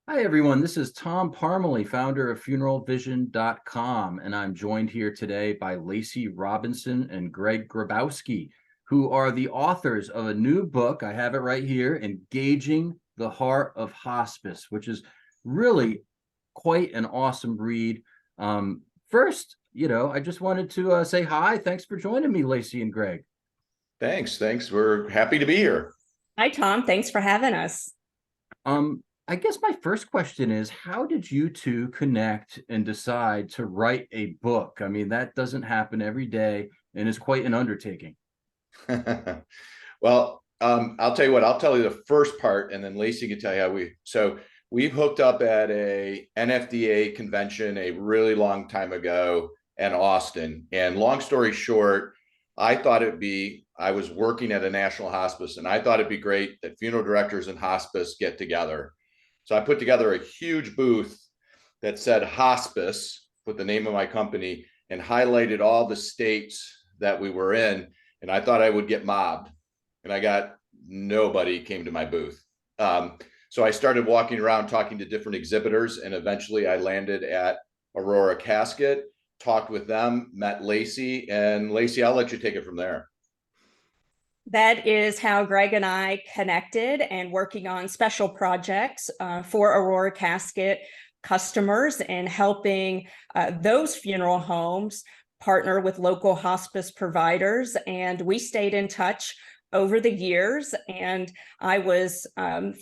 Hi, everyone. This is Tom Parmalee, founder of funeralvision.com, and I'm joined here today by Lacy Robinson and Greg Grabowski, who are the authors of a new book. I have it right here, Engaging the Heart of Hospice, which is really quite an awesome read. First, I just wanted to say hi. Thanks for joining me, Lacy and Greg. Thanks. We're happy to be here. Hi, Tom. Thanks for having us. I guess my first question is, how did you two connect and decide to write a book? I mean, that doesn't happen every day and is quite an undertaking. Well, I'll tell you what, I'll tell you the first part, and then Lacy can tell you how we've hooked up at a NFDA convention a really long time ago in Austin. And long story short, I was working at a national hospice, and I thought it'd be great that funeral directors and hospice get together. So I put together a huge booth that said hospice, put the name of my company, and highlighted all the states that we were in. And I thought I would get mobbed, and I got nobody came to my booth. So I started walking around talking to different exhibitors, and eventually I landed at Aurora Casket, talked with them, met Lacy, and Lacy, I'll let you take it from there. That is how Greg and I connected and working on special projects for Aurora Casket customers and helping those funeral homes partner with local hospice providers. And we stayed in touch over the years. And I was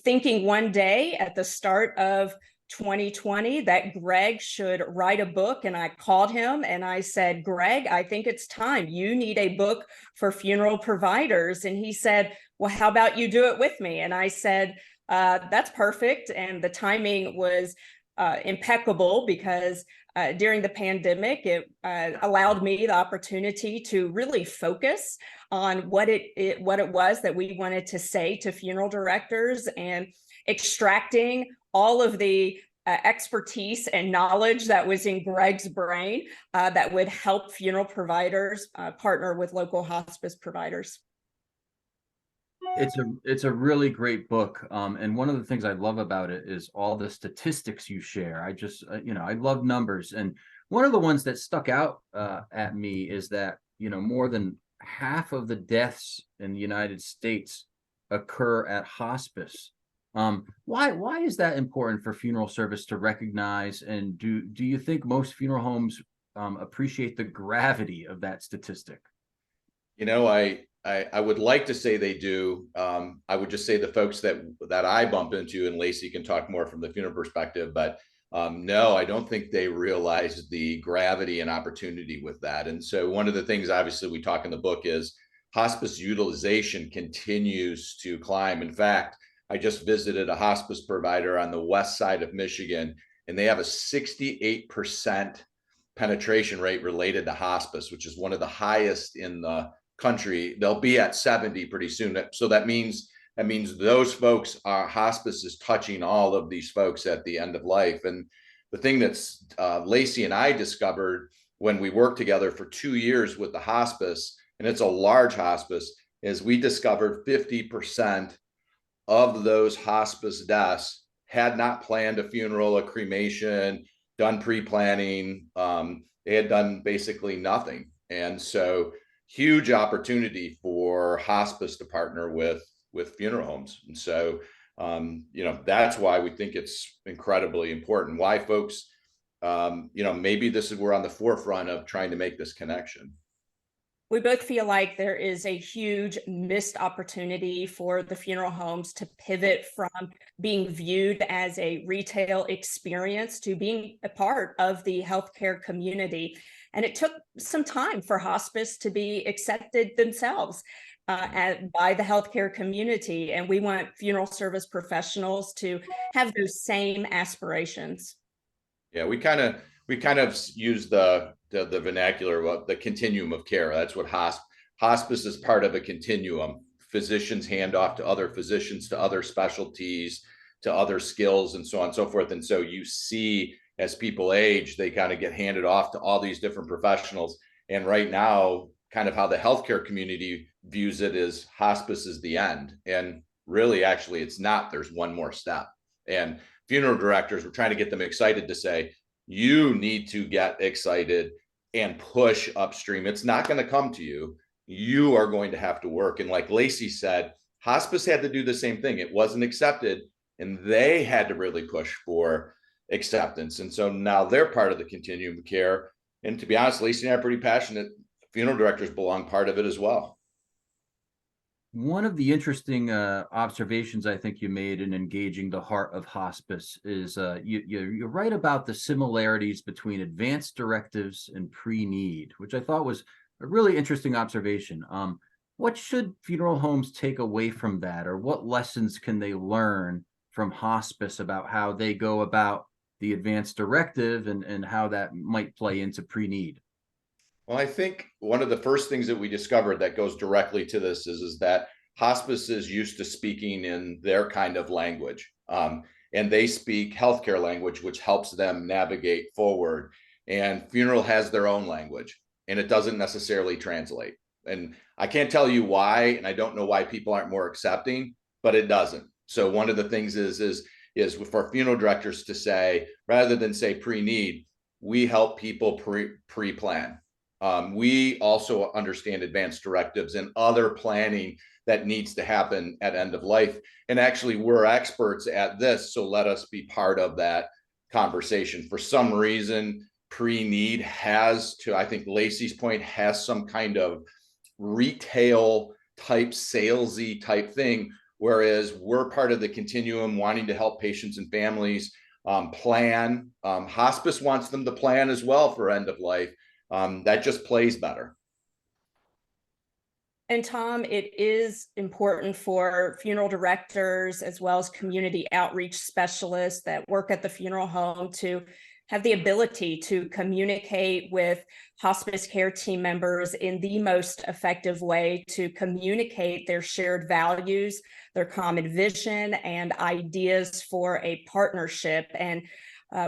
thinking one day at the start of 2020 that Greg should write a book. And I called him and I said, Greg, I think it's time. You need a book for funeral providers. And he said, well, how about you do it with me? And I said, that's perfect. And the timing was impeccable because during the pandemic, it allowed me the opportunity to really focus on what it was that we wanted to say to funeral directors and extracting all of the expertise and knowledge that was in Greg's brain that would help funeral providers partner with local hospice providers. It's a really great book, and one of the things I love about it is all the statistics you share. I just I love numbers, and one of the ones that stuck out at me is that more than half of the deaths in the United States occur at hospice. Why is that important for funeral service to recognize? And do you think most funeral homes appreciate the gravity of that statistic? I would like to say they do. I would just say the folks that I bump into, and Lacy can talk more from the funeral perspective, but no, I don't think they realize the gravity and opportunity with that. And so one of the things, obviously, we talk in the book is hospice utilization continues to climb. In fact, I just visited a hospice provider on the west side of Michigan, and they have a 68% penetration rate related to hospice, which is one of the highest in the country. They'll be at 70 pretty soon. So that means those folks are hospice is touching all of these folks at the end of life. And the thing that's Lacy and I discovered when we worked together for 2 years with the hospice, and it's a large hospice, is we discovered 50% of those hospice deaths had not planned a funeral, a cremation, done pre-planning. They had done basically nothing. And so huge opportunity for hospice to partner with funeral homes. And so, that's why we think it's incredibly important. Why folks, maybe we're on the forefront of trying to make this connection. We both feel like there is a huge missed opportunity for the funeral homes to pivot from being viewed as a retail experience to being a part of the healthcare community. And it took some time for hospice to be accepted themselves by the healthcare community. And we want funeral service professionals to have those same aspirations. Yeah, we kind of use the vernacular of the continuum of care. That's what hospice is, part of a continuum. Physicians hand off to other physicians, to other specialties, to other skills, and so on and so forth. And so you see, as people age, they kind of get handed off to all these different professionals. And right now, kind of how the healthcare community views it is hospice is the end. And really, actually, it's not. There's one more step. And funeral directors, we're trying to get them excited to say, you need to get excited and push upstream. It's not going to come to you. You are going to have to work. And like Lacy said, hospice had to do the same thing. It wasn't accepted, and they had to really push for acceptance. And so now they're part of the continuum of care. And to be honest, Lacy and I are pretty passionate. Funeral directors belong part of it as well. One of the interesting observations I think you made in engaging the heart of hospice is you write about the similarities between advanced directives and pre-need, which I thought was a really interesting observation. What should funeral homes take away from that, or what lessons can they learn from hospice about how they go about the advanced directive and how that might play into pre-need? Well, I think one of the first things that we discovered that goes directly to this is that hospice is used to speaking in their kind of language. And they speak healthcare language, which helps them navigate forward. And funeral has their own language, and it doesn't necessarily translate. And I can't tell you why, and I don't know why people aren't more accepting, but it doesn't. So one of the things is for funeral directors to say, rather than say pre-need, we help people pre-plan. We also understand advanced directives and other planning that needs to happen at end of life. And actually, we're experts at this, so let us be part of that conversation. For some reason, pre-need has, to I think Lacy's point, has some kind of retail type, salesy type thing, whereas we're part of the continuum, wanting to help patients and families plan. Hospice wants them to plan as well for end of life. That just plays better. And Tom, it is important for funeral directors as well as community outreach specialists that work at the funeral home to have the ability to communicate with hospice care team members in the most effective way, to communicate their shared values, their common vision, and ideas for a partnership. And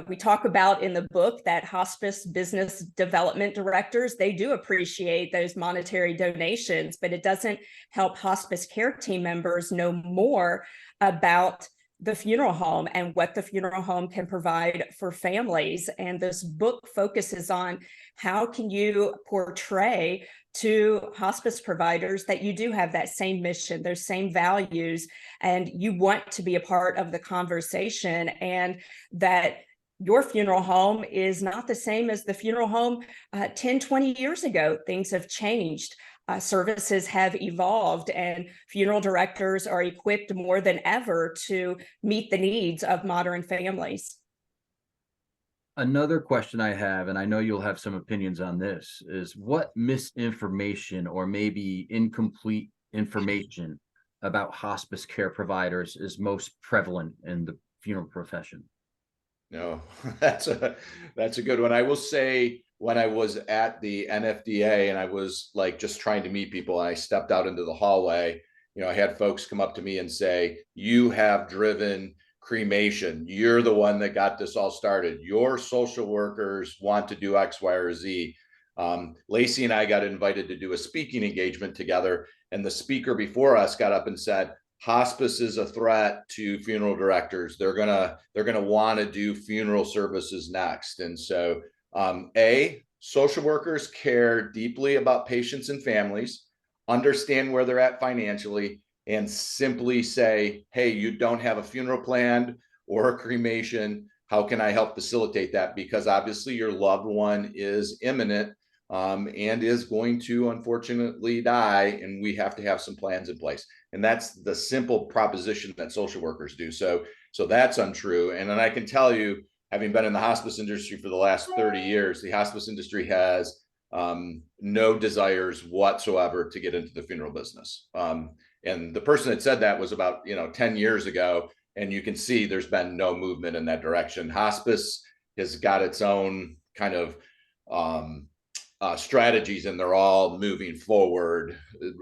we talk about in the book that hospice business development directors, they do appreciate those monetary donations, but it doesn't help hospice care team members know more about the funeral home and what the funeral home can provide for families. And this book focuses on how can you portray to hospice providers that you do have that same mission, those same values, and you want to be a part of the conversation, and that your funeral home is not the same as the funeral home 10, 20 years ago. Things have changed. Services have evolved, and funeral directors are equipped more than ever to meet the needs of modern families. Another question I have, and I know you'll have some opinions on this, is what misinformation or maybe incomplete information about hospice care providers is most prevalent in the funeral profession? No, that's a good one. I will say, when I was at the NFDA and I was like just trying to meet people, and I stepped out into the hallway, I had folks come up to me and say, you have driven cremation. You're the one that got this all started. Your social workers want to do X, Y, or Z. Lacy and I got invited to do a speaking engagement together, and the speaker before us got up and said, hospice is a threat to funeral directors. They're gonna want to do funeral services next. And so social workers care deeply about patients and families, understand where they're at financially, and simply say, hey, you don't have a funeral planned or a cremation. How can I help facilitate that? Because obviously your loved one is imminent and is going to unfortunately die, and we have to have some plans in place. And that's the simple proposition that social workers do. So that's untrue. And then I can tell you, having been in the hospice industry for the last 30 years, the hospice industry has no desires whatsoever to get into the funeral business. And the person that said that was about 10 years ago. And you can see there's been no movement in that direction. Hospice has got its own kind of strategies, and they're all moving forward.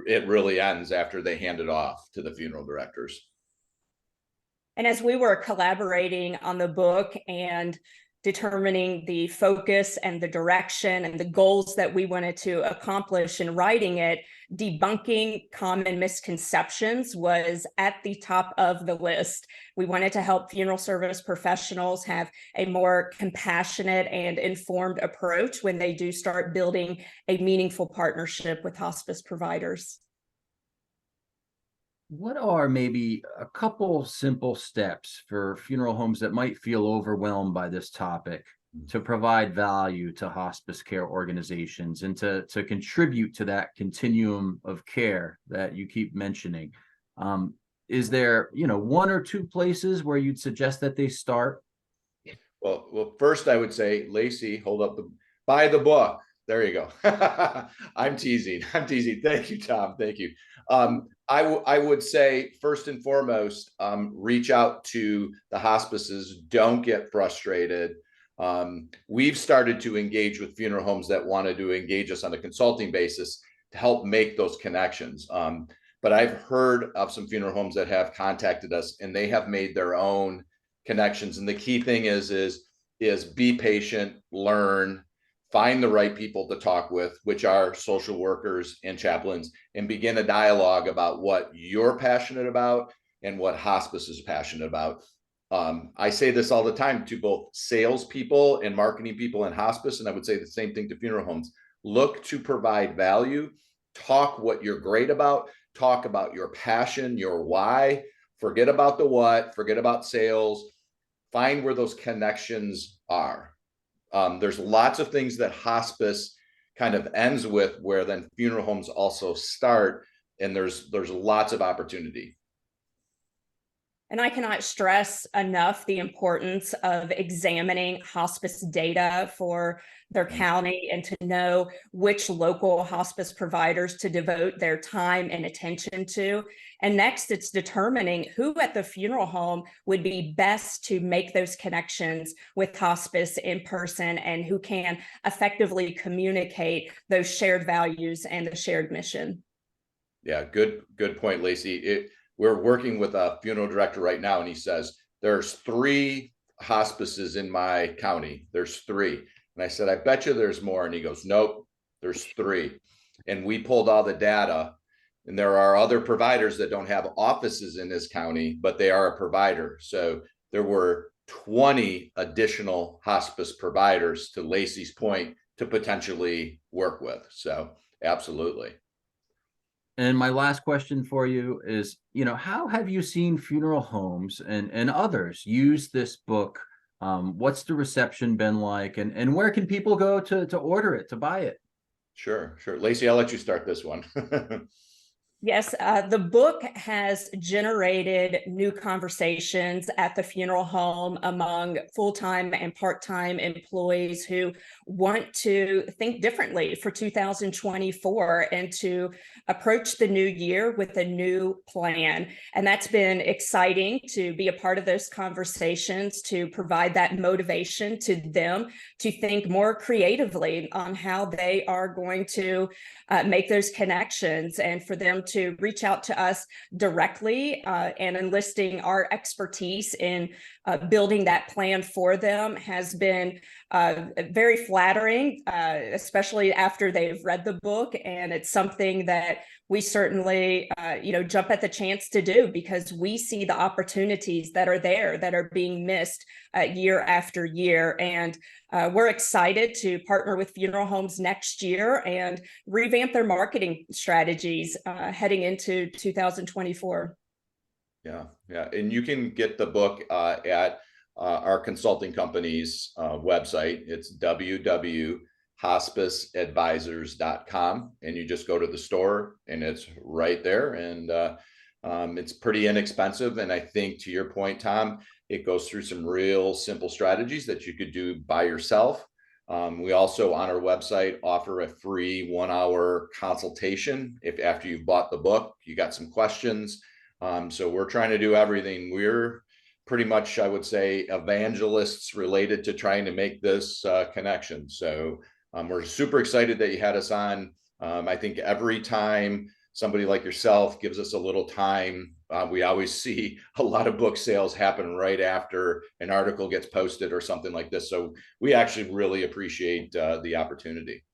It really ends after they hand it off to the funeral directors. And as we were collaborating on the book and determining the focus and the direction and the goals that we wanted to accomplish in writing it, debunking common misconceptions was at the top of the list. We wanted to help funeral service professionals have a more compassionate and informed approach when they do start building a meaningful partnership with hospice providers. What are maybe a couple simple steps for funeral homes that might feel overwhelmed by this topic to provide value to hospice care organizations and to contribute to that continuum of care that you keep mentioning? Is there, one or two places where you'd suggest that they start? Well, first I would say, Lacy, buy the book. There you go. I'm teasing. Thank you, Tom. Thank you. I would say, first and foremost, reach out to the hospices. Don't get frustrated. We've started to engage with funeral homes that wanted to engage us on a consulting basis to help make those connections. But I've heard of some funeral homes that have contacted us and they have made their own connections. And the key thing is be patient, learn, find the right people to talk with, which are social workers and chaplains, and begin a dialogue about what you're passionate about and what hospice is passionate about. I say this all the time to both salespeople and marketing people in hospice, and I would say the same thing to funeral homes. Look to provide value, talk what you're great about, talk about your passion, your why, forget about the what, forget about sales, find where those connections are. There's lots of things that hospice kind of ends with where then funeral homes also start, and there's lots of opportunity. And I cannot stress enough the importance of examining hospice data for their county and to know which local hospice providers to devote their time and attention to. And next, it's determining who at the funeral home would be best to make those connections with hospice in person and who can effectively communicate those shared values and the shared mission. Yeah, good point, Lacy. We're working with a funeral director right now, and he says, there's 3 hospices in my county. There's 3. And I said, I bet you there's more. And he goes, nope, there's 3. And we pulled all the data, and there are other providers that don't have offices in this county, but they are a provider. So there were 20 additional hospice providers, to Lacy's point, to potentially work with. So absolutely. And my last question for you is, how have you seen funeral homes and others use this book? What's the reception been like, and where can people go to order it, to buy it? Sure. Lacy, I'll let you start this one. Yes, the book has generated new conversations at the funeral home among full-time and part-time employees who want to think differently for 2024 and to approach the new year with a new plan. And that's been exciting to be a part of those conversations, to provide that motivation to them to think more creatively on how they are going to make those connections, and for them to reach out to us directly and enlisting our expertise in building that plan for them has been very flattering, especially after they've read the book. And it's something that we certainly, jump at the chance to do, because we see the opportunities that are there that are being missed year after year. And we're excited to partner with funeral homes next year and revamp their marketing strategies heading into 2024. Yeah. And you can get the book at our consulting company's website. It's www.hospiceadvisors.com, and you just go to the store and it's right there. And it's pretty inexpensive. And I think, to your point, Tom, it goes through some real simple strategies that you could do by yourself. We also, on our website, offer a free 1-hour consultation if after you've bought the book, you got some questions. So we're trying to do everything. We're pretty much, I would say, evangelists related to trying to make this connection. So we're super excited that you had us on. I think every time somebody like yourself gives us a little time. We always see a lot of book sales happen right after an article gets posted or something like this. So we actually really appreciate the opportunity.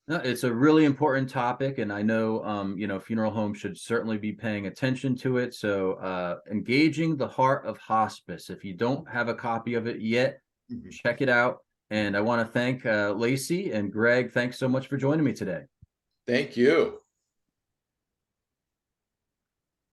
No, it's a really important topic, and I know funeral homes should certainly be paying attention to it. So engaging the Heart of Hospice. If you don't have a copy of it yet, check it out. And I want to thank Lacy and Greg. Thanks so much for joining me today. Thank you.